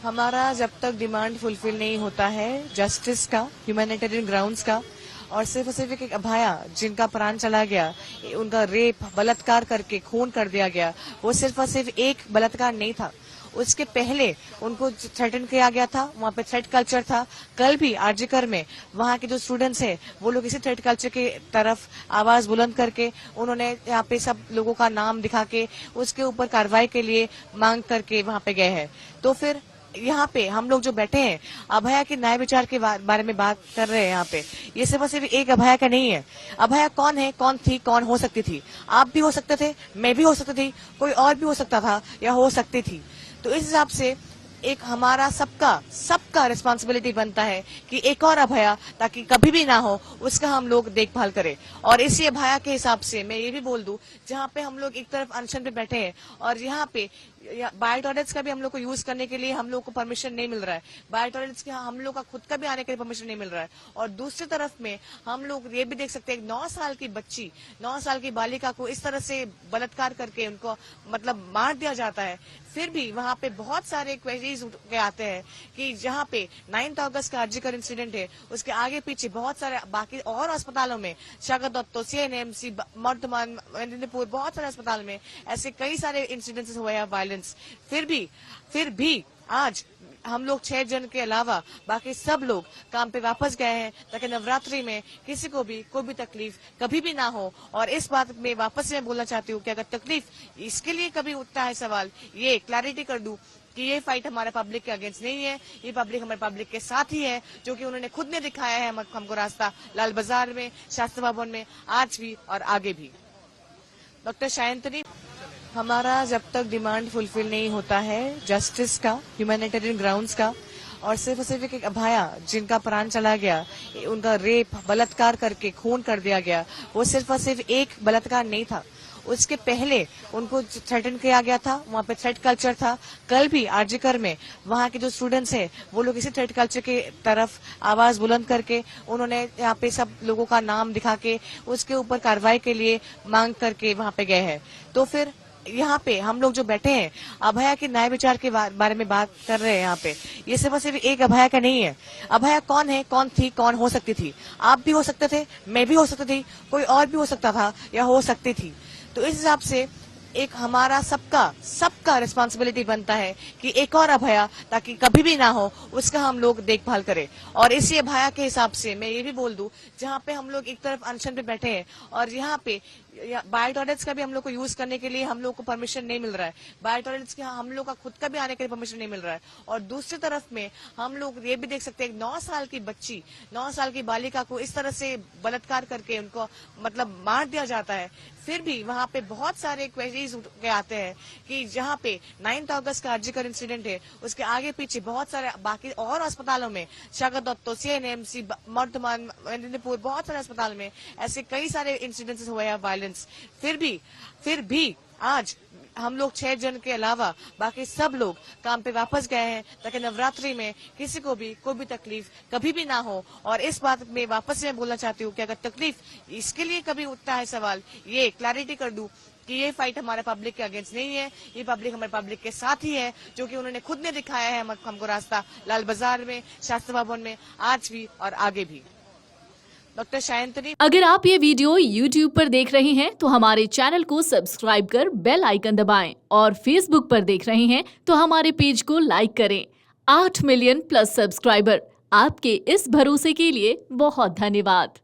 हमारा जब तक डिमांड फुलफिल नहीं होता है जस्टिस का, ह्यूमैनिटेरियन ग्राउंड्स का, और सिर्फ एक अभाया जिनका प्राण चला गया, उनका रेप, बलात्कार करके खून कर दिया गया, वो सिर्फ और सिर्फ एक बलात्कार नहीं था। उसके पहले उनको थ्रेटन किया गया था, वहाँ पे थ्रेट कल्चर था। कल भी आरजीकर में वहाँ के जो स्टूडेंट्स हैं वो लोग इसी थ्रेट कल्चर के तरफ आवाज बुलंद करके उन्होंने यहाँ पे सब लोगों का नाम दिखा के उसके ऊपर कार्रवाई के लिए मांग करके वहाँ पे गए हैं। तो फिर यहाँ पे हम लोग जो बैठे हैं अभया के न्याय विचार के बारे में बात कर रहे हैं। यहाँ पे ये सिर्फ एक अभया का नहीं है। अभया कौन है, कौन थी, कौन हो सकती थी? आप भी हो सकते थे, मैं भी हो सकती थी, कोई और भी हो सकता था या हो सकती थी। तो इस हिसाब से एक हमारा सबका रिस्पॉन्सिबिलिटी बनता है कि एक और अभया ताकि कभी भी ना हो उसका हम लोग देखभाल करें। और इसी अभया के हिसाब से मैं ये भी बोल दूं, जहाँ पे हम लोग एक तरफ अनशन पे बैठे हैं और यहाँ पे बायो टॉयलेट्स का भी हम लोग को यूज करने के लिए हम लोग को परमिशन नहीं मिल रहा है, बायो टॉयलेट्स के हम लोग का खुद का भी आने के लिए परमिशन नहीं मिल रहा है। और दूसरी तरफ में हम लोग ये भी देख सकते हैं 9 साल की बच्ची, 9 साल की बालिका को इस तरह से बलात्कार करके उनको मतलब मार दिया जाता है। फिर भी वहाँ पे बहुत सारे क्वेरीज उठ के आते हैं कि जहाँ पे 9 अगस्त का आरजीकर इंसिडेंट है उसके आगे पीछे बहुत सारे बाकी और अस्पतालों में, शागद दत्तो, सीएनएमसी, वर्धमान, मेदिनीपुर, बहुत सारे अस्पताल में ऐसे कई सारे इंसिडेंट्स हुए हैं वायलेंस। फिर भी आज हम लोग 6 जन के अलावा बाकी सब लोग काम पे वापस गए हैं ताकि नवरात्रि में किसी को भी कोई भी तकलीफ कभी भी ना हो। और इस बात में वापस से मैं बोलना चाहती हूँ कि अगर तकलीफ इसके लिए कभी उठता है सवाल, ये क्लैरिटी कर दूं कि ये फाइट हमारे पब्लिक के अगेंस्ट नहीं है, ये पब्लिक हमारे पब्लिक के साथ ही है, जो कि उन्होंने खुद ने दिखाया है हमको रास्ता लाल बाजार में, शास्त्री भवन में, आज भी और आगे भी। डॉक्टर शायंतनी, हमारा जब तक डिमांड फुलफिल नहीं होता है जस्टिस का, ह्यूमैनिटेरियन ग्राउंड्स का, और सिर्फ एक अभाया जिनका प्राण चला गया, उनका रेप, बलात्कार करके खून कर दिया गया, वो सिर्फ और सिर्फ एक बलात्कार नहीं था। उसके पहले उनको थ्रेटन किया गया था, वहाँ पे थ्रेट कल्चर था। कल भी आरजीकर में वहाँ के जो स्टूडेंट्स हैं वो लोग इसी थ्रेट कल्चर के तरफ आवाज बुलंद करके उन्होंने यहाँ पे सब लोगों का नाम दिखा के उसके ऊपर कार्रवाई के लिए मांग करके वहाँ पे गए हैं। तो फिर यहाँ पे हम लोग जो बैठे हैं अभया के न्याय विचार के बारे में बात कर रहे हैं। यहाँ पे ये सिर्फ एक अभया का नहीं है। अभया कौन है, कौन थी, कौन हो सकती थी? आप भी हो सकते थे, मैं भी हो सकती थी, कोई और भी हो सकता था या हो सकती थी। तो इस हिसाब से एक हमारा सबका रिस्पॉन्सिबिलिटी बनता है कि एक और अभया ताकि कभी भी ना हो उसका हम लोग देखभाल करें। और इसी अभया के हिसाब से मैं ये भी बोल दूं, जहाँ पे हम लोग एक तरफ अनशन पे बैठे हैं और यहाँ पे बायो टॉयलेट्स का भी हम लोग को यूज करने के लिए हम लोग को परमिशन नहीं मिल रहा है, बायो टॉयलेट्स के हम लोग का खुद का भी आने के लिए परमिशन नहीं मिल रहा है। और दूसरी तरफ में हम लोग ये भी देख सकते हैं 9 साल की बच्ची, 9 साल की बालिका को इस तरह से बलात्कार करके उनको मतलब मार दिया जाता है। फिर भी वहाँ पे बहुत सारे क्वेरीज उठ के आते हैं कि जहाँ पे 9 अगस्त का आरजीकर इंसिडेंट है उसके आगे पीछे बहुत सारे बाकी और अस्पतालों में, शागद दत्तो, सीएनएमसी, वर्धमान, मेदिनीपुर, बहुत सारे अस्पताल में ऐसे कई सारे इंसिडेंट्स हुए हैं वायलेंस। फिर भी आज हम लोग 6 जन के अलावा बाकी सब लोग काम पे वापस गए हैं ताकि नवरात्रि में किसी को भी कोई भी तकलीफ कभी भी ना हो। और इस बात में वापस से मैं बोलना चाहती हूँ कि अगर तकलीफ इसके लिए कभी उठता है सवाल, ये क्लैरिटी कर दूं कि ये फाइट हमारे पब्लिक के अगेंस्ट नहीं है, ये पब्लिक हमारे पब्लिक के साथ ही है, जो कि उन्होंने खुद ने दिखाया है हमको रास्ता लाल बाजार में, शास्त्री भवन में, आज भी और आगे भी। डॉक्टर शायंतनी, अगर आप ये वीडियो YouTube पर देख रहे हैं तो हमारे चैनल को सब्सक्राइब कर बेल आइकन दबाएं और Facebook पर देख रहे हैं तो हमारे पेज को लाइक करें। 8 मिलियन प्लस सब्सक्राइबर, आपके इस भरोसे के लिए बहुत धन्यवाद।